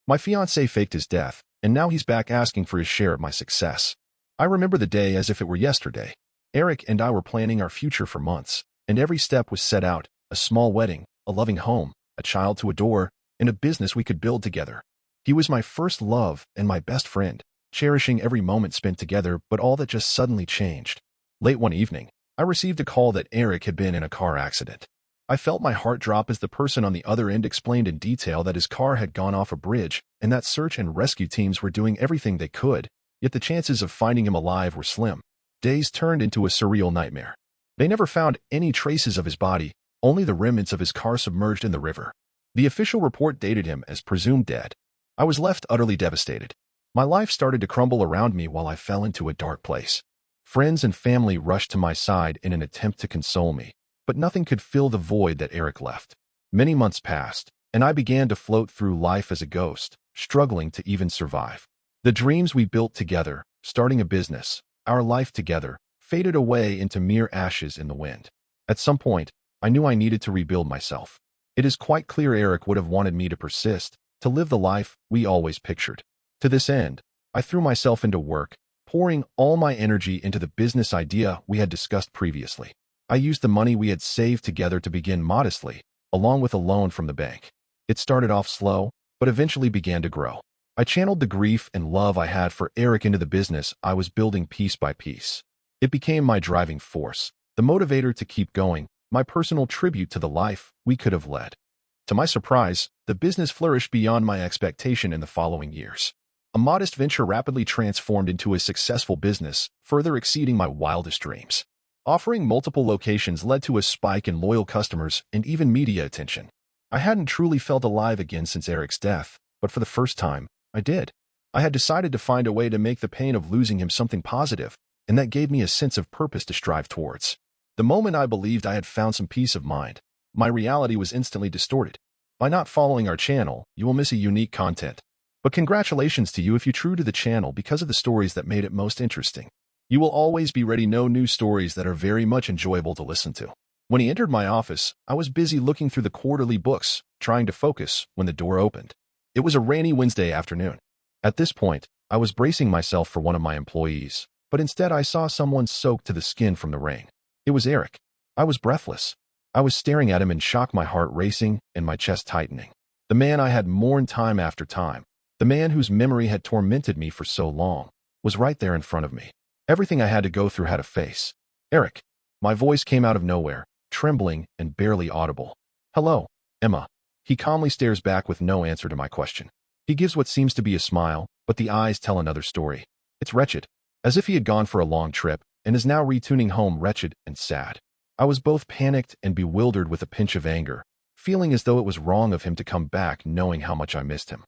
My fiancé faked his death, and now he's back asking for his share of my success. I remember the day as if it were yesterday. Eric and I were planning our future for months, and every step was set out: a small wedding, a loving home, a child to adore, and a business we could build together. He was my first love and my best friend, cherishing every moment spent together, but all that just suddenly changed. Late one evening, I received a call that Eric had been in a car accident. I felt my heart drop as the person on the other end explained in detail that his car had gone off a bridge and that search and rescue teams were doing everything they could, yet the chances of finding him alive were slim. Days turned into a surreal nightmare. They never found any traces of his body, only the remnants of his car submerged in the river. The official report dated him as presumed dead. I was left utterly devastated. My life started to crumble around me while I fell into a dark place. Friends and family rushed to my side in an attempt to console me, but nothing could fill the void that Eric left. Many months passed, and I began to float through life as a ghost, struggling to even survive. The dreams we built together, starting a business, our life together, faded away into mere ashes in the wind. At some point, I knew I needed to rebuild myself. It is quite clear Eric would have wanted me to persist, to live the life we always pictured. To this end, I threw myself into work, pouring all my energy into the business idea we had discussed previously. I used the money we had saved together to begin modestly, along with a loan from the bank. It started off slow, but eventually began to grow. I channeled the grief and love I had for Eric into the business I was building piece by piece. It became my driving force, the motivator to keep going, my personal tribute to the life we could have led. To my surprise, the business flourished beyond my expectation in the following years. A modest venture rapidly transformed into a successful business, further exceeding my wildest dreams. Offering multiple locations led to a spike in loyal customers and even media attention. I hadn't truly felt alive again since Eric's death, but for the first time, I did. I had decided to find a way to make the pain of losing him something positive, and that gave me a sense of purpose to strive towards. The moment I believed I had found some peace of mind, my reality was instantly distorted. By not following our channel, you will miss a unique content. But congratulations to you if you true to the channel because of the stories that made it most interesting. You will always be ready to know new stories that are very much enjoyable to listen to. When he entered my office, I was busy looking through the quarterly books, trying to focus, when the door opened. It was a rainy Wednesday afternoon. At this point, I was bracing myself for one of my employees, but instead I saw someone soaked to the skin from the rain. It was Eric. I was breathless. I was staring at him in shock, my heart racing and my chest tightening. The man I had mourned time after time, the man whose memory had tormented me for so long, was right there in front of me. Everything I had to go through had a face. Eric. My voice came out of nowhere, trembling and barely audible. Hello, Emma. He calmly stares back with no answer to my question. He gives what seems to be a smile, but the eyes tell another story. It's wretched, as if he had gone for a long trip and is now returning home wretched and sad. I was both panicked and bewildered with a pinch of anger, feeling as though it was wrong of him to come back knowing how much I missed him.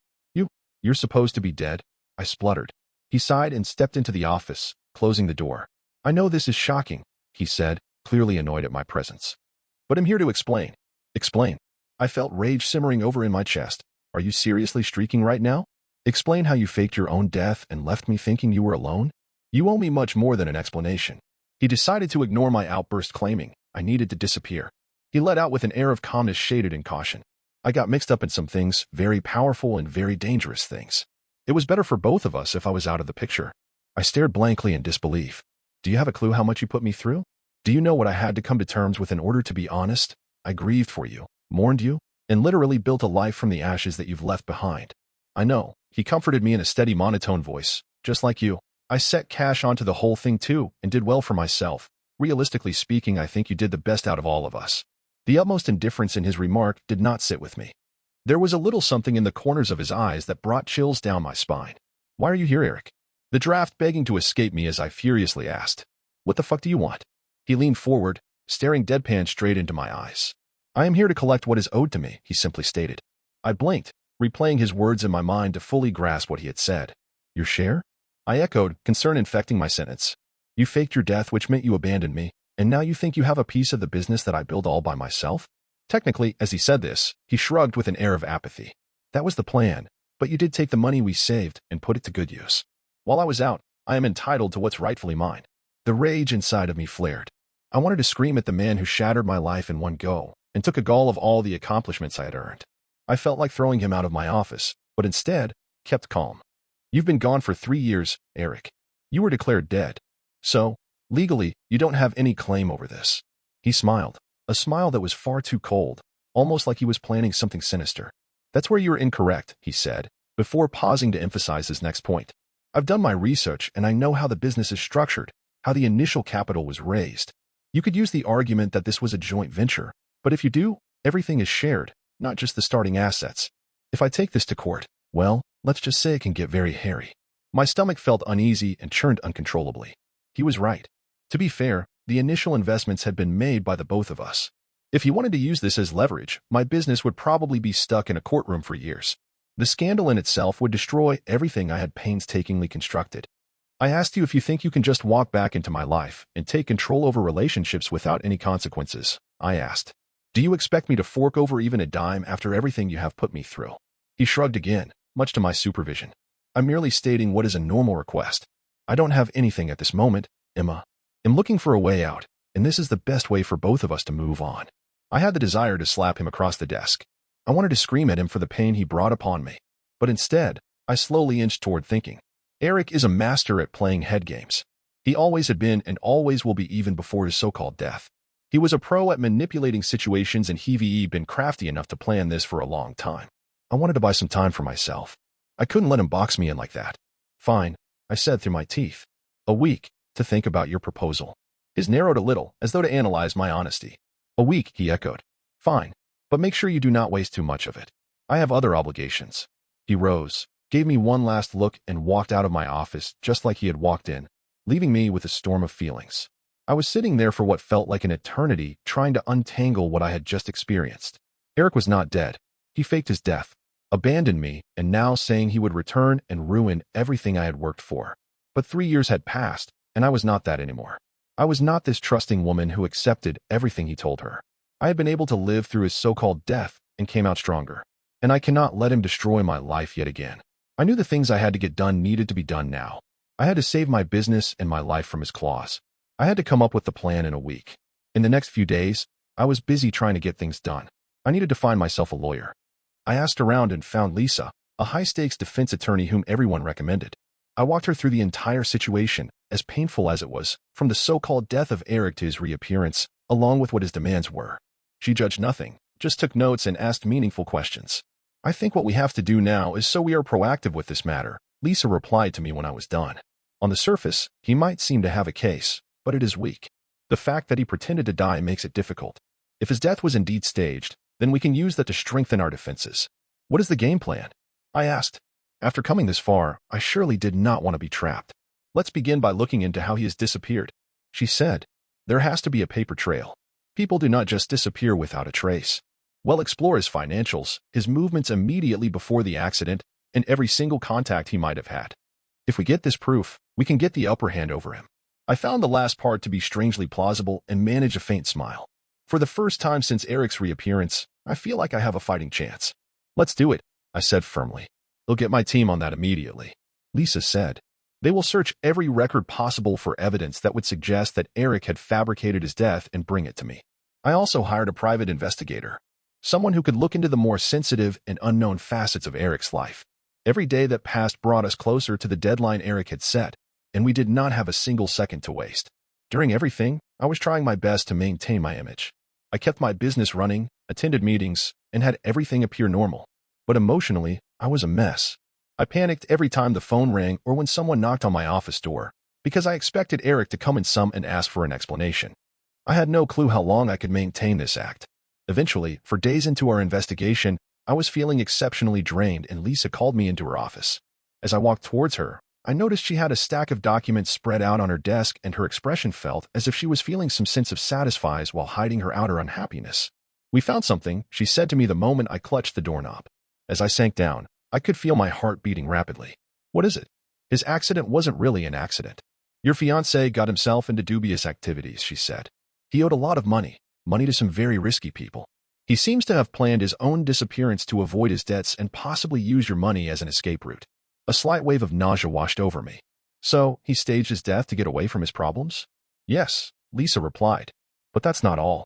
You're supposed to be dead? I spluttered. He sighed and stepped into the office, closing the door. I know this is shocking, he said, clearly annoyed at my presence. But I'm here to explain. Explain. I felt rage simmering over in my chest. Are you seriously streaking right now? Explain how you faked your own death and left me thinking you were alone? You owe me much more than an explanation. He decided to ignore my outburst, claiming I needed to disappear. He let out with an air of calmness shaded in caution. I got mixed up in some things, very powerful and very dangerous things. It was better for both of us if I was out of the picture. I stared blankly in disbelief. Do you have a clue how much you put me through? Do you know what I had to come to terms with in order to be honest? I grieved for you, mourned you, and literally built a life from the ashes that you've left behind. I know, he comforted me in a steady monotone voice, just like you. I set cash onto the whole thing too, and did well for myself. Realistically speaking, I think you did the best out of all of us. The utmost indifference in his remark did not sit with me. There was a little something in the corners of his eyes that brought chills down my spine. Why are you here, Eric? The draft begging to escape me as I furiously asked. What the fuck do you want? He leaned forward, staring deadpan straight into my eyes. I am here to collect what is owed to me, he simply stated. I blinked, replaying his words in my mind to fully grasp what he had said. Your share? I echoed, concern infecting my sentence. You faked your death, which meant you abandoned me, and now you think you have a piece of the business that I built all by myself? Technically, as he said this, he shrugged with an air of apathy. That was the plan, but you did take the money we saved and put it to good use. While I was out, I am entitled to what's rightfully mine. The rage inside of me flared. I wanted to scream at the man who shattered my life in one go and took a gall of all the accomplishments I had earned. I felt like throwing him out of my office, but instead kept calm. You've been gone for 3 years, Eric. You were declared dead. So, legally, you don't have any claim over this. He smiled, a smile that was far too cold, almost like he was planning something sinister. That's where you're incorrect, he said, before pausing to emphasize his next point. I've done my research and I know how the business is structured, how the initial capital was raised. You could use the argument that this was a joint venture, but if you do, everything is shared, not just the starting assets. If I take this to court, well, let's just say it can get very hairy. My stomach felt uneasy and churned uncontrollably. He was right. To be fair, the initial investments had been made by the both of us. If he wanted to use this as leverage, my business would probably be stuck in a courtroom for years. The scandal in itself would destroy everything I had painstakingly constructed. I asked you if you think you can just walk back into my life and take control over relationships without any consequences, I asked. Do you expect me to fork over even a dime after everything you have put me through? He shrugged again, much to my supervision. I'm merely stating what is a normal request. I don't have anything at this moment, Emma. I'm looking for a way out, and this is the best way for both of us to move on. I had the desire to slap him across the desk. I wanted to scream at him for the pain he brought upon me. But instead, I slowly inched toward thinking. Eric is a master at playing head games. He always had been and always will be even before his so-called death. He was a pro at manipulating situations and he'd been crafty enough to plan this for a long time. I wanted to buy some time for myself. I couldn't let him box me in like that. Fine, I said through my teeth. A week to think about your proposal. His narrowed a little, as though to analyze my honesty. A week, he echoed. Fine, but make sure you do not waste too much of it. I have other obligations. He rose, gave me one last look, and walked out of my office just like he had walked in, leaving me with a storm of feelings. I was sitting there for what felt like an eternity, trying to untangle what I had just experienced. Eric was not dead. He faked his death, abandoned me, and now saying he would return and ruin everything I had worked for. But 3 years had passed, and I was not that anymore. I was not this trusting woman who accepted everything he told her. I had been able to live through his so-called death and came out stronger. And I cannot let him destroy my life yet again. I knew the things I had to get done needed to be done now. I had to save my business and my life from his claws. I had to come up with the plan in a week. In the next few days, I was busy trying to get things done. I needed to find myself a lawyer. I asked around and found Lisa, a high-stakes defense attorney whom everyone recommended. I walked her through the entire situation, as painful as it was, from the so-called death of Eric to his reappearance, along with what his demands were. She judged nothing, just took notes and asked meaningful questions. I think what we have to do now is so we are proactive with this matter, Lisa replied to me when I was done. On the surface, he might seem to have a case, but it is weak. The fact that he pretended to die makes it difficult. If his death was indeed staged, then we can use that to strengthen our defenses. What is the game plan? I asked. After coming this far, I surely did not want to be trapped. Let's begin by looking into how he has disappeared. She said, there has to be a paper trail. People do not just disappear without a trace. We'll explore his financials, his movements immediately before the accident, and every single contact he might have had. If we get this proof, we can get the upper hand over him. I found the last part to be strangely plausible and managed a faint smile. For the first time since Eric's reappearance, I feel like I have a fighting chance. Let's do it, I said firmly. I'll get my team on that immediately. Lisa said. They will search every record possible for evidence that would suggest that Eric had fabricated his death and bring it to me. I also hired a private investigator, someone who could look into the more sensitive and unknown facets of Eric's life. Every day that passed brought us closer to the deadline Eric had set, and we did not have a single second to waste. During everything, I was trying my best to maintain my image. I kept my business running, attended meetings, and had everything appear normal. But emotionally, I was a mess. I panicked every time the phone rang or when someone knocked on my office door, because I expected Eric to come in and ask for an explanation. I had no clue how long I could maintain this act. Eventually, for days into our investigation, I was feeling exceptionally drained and Lisa called me into her office. As I walked towards her, I noticed she had a stack of documents spread out on her desk and her expression felt as if she was feeling some sense of satisfaction while hiding her outer unhappiness. We found something, she said to me the moment I clutched the doorknob. As I sank down, I could feel my heart beating rapidly. What is it? His accident wasn't really an accident. Your fiancé got himself into dubious activities, she said. He owed a lot of money to some very risky people. He seems to have planned his own disappearance to avoid his debts and possibly use your money as an escape route. A slight wave of nausea washed over me. So, he staged his death to get away from his problems? Yes, Lisa replied. But that's not all.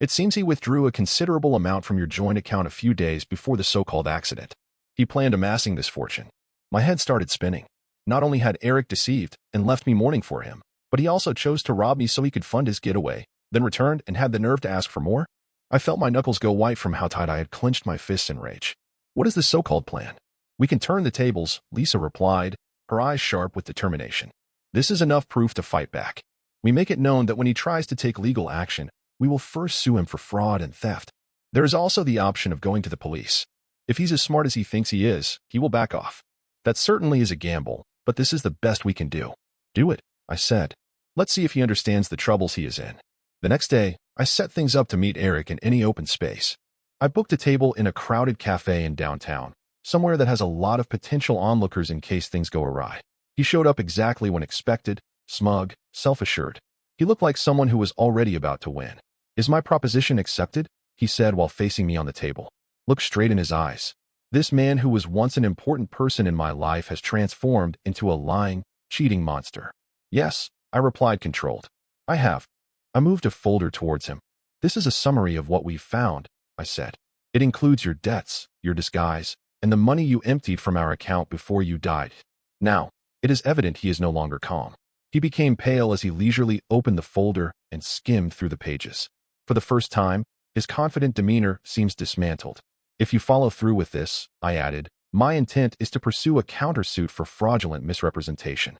It seems he withdrew a considerable amount from your joint account a few days before the so-called accident. He planned amassing this fortune. My head started spinning. Not only had Eric deceived and left me mourning for him, but he also chose to rob me so he could fund his getaway, then returned and had the nerve to ask for more? I felt my knuckles go white from how tight I had clenched my fists in rage. What is this so-called plan? We can turn the tables, Lisa replied, her eyes sharp with determination. This is enough proof to fight back. We make it known that when he tries to take legal action, we will first sue him for fraud and theft. There is also the option of going to the police. If he's as smart as he thinks he is, he will back off. That certainly is a gamble, but this is the best we can do. Do it, I said. Let's see if he understands the troubles he is in. The next day, I set things up to meet Eric in any open space. I booked a table in a crowded cafe in downtown, somewhere that has a lot of potential onlookers in case things go awry. He showed up exactly when expected, smug, self-assured. He looked like someone who was already about to win. Is my proposition accepted? He said while facing me on the table. Look straight in his eyes. This man who was once an important person in my life has transformed into a lying, cheating monster. Yes, I replied controlled. I have. I moved a folder towards him. This is a summary of what we've found, I said. It includes your debts, your disguise, and the money you emptied from our account before you died. Now, it is evident he is no longer calm. He became pale as he leisurely opened the folder and skimmed through the pages. For the first time, his confident demeanor seems dismantled. If you follow through with this, I added, my intent is to pursue a countersuit for fraudulent misrepresentation.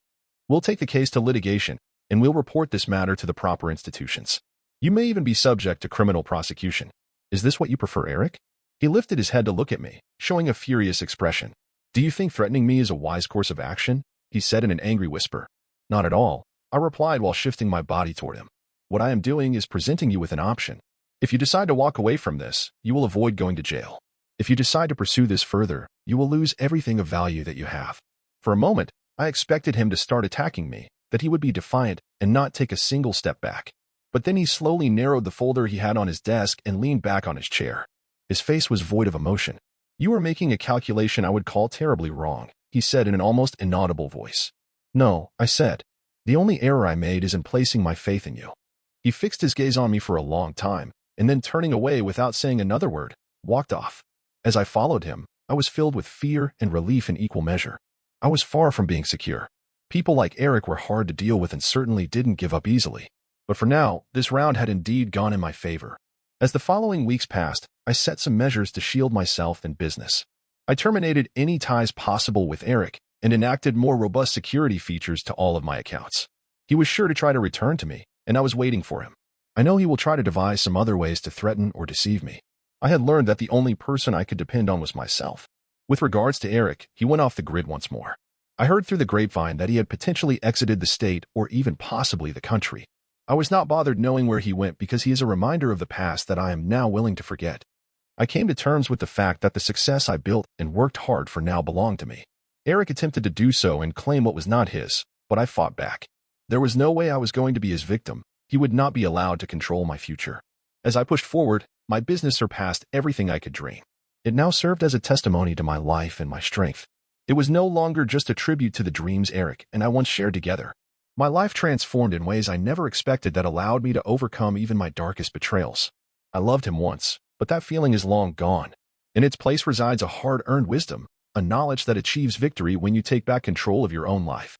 We'll take the case to litigation, and we'll report this matter to the proper institutions. You may even be subject to criminal prosecution. Is this what you prefer, Eric? He lifted his head to look at me, showing a furious expression. Do you think threatening me is a wise course of action? He said in an angry whisper. Not at all, I replied while shifting my body toward him. What I am doing is presenting you with an option. If you decide to walk away from this, you will avoid going to jail. If you decide to pursue this further, you will lose everything of value that you have. For a moment, I expected him to start attacking me, that he would be defiant and not take a single step back. But then he slowly narrowed the folder he had on his desk and leaned back on his chair. His face was void of emotion. You are making a calculation I would call terribly wrong, he said in an almost inaudible voice. No, I said. The only error I made is in placing my faith in you. He fixed his gaze on me for a long time, and then turning away without saying another word, walked off. As I followed him, I was filled with fear and relief in equal measure. I was far from being secure. People like Eric were hard to deal with and certainly didn't give up easily. But for now, this round had indeed gone in my favor. As the following weeks passed, I set some measures to shield myself and business. I terminated any ties possible with Eric and enacted more robust security features to all of my accounts. He was sure to try to return to me, and I was waiting for him. I know he will try to devise some other ways to threaten or deceive me. I had learned that the only person I could depend on was myself. With regards to Eric, he went off the grid once more. I heard through the grapevine that he had potentially exited the state or even possibly the country. I was not bothered knowing where he went because he is a reminder of the past that I am now willing to forget. I came to terms with the fact that the success I built and worked hard for now belonged to me. Eric attempted to do so and claim what was not his, but I fought back. There was no way I was going to be his victim. He would not be allowed to control my future. As I pushed forward, my business surpassed everything I could dream. It now served as a testimony to my life and my strength. It was no longer just a tribute to the dreams Eric and I once shared together. My life transformed in ways I never expected that allowed me to overcome even my darkest betrayals. I loved him once, but that feeling is long gone. In its place resides a hard-earned wisdom, a knowledge that achieves victory when you take back control of your own life.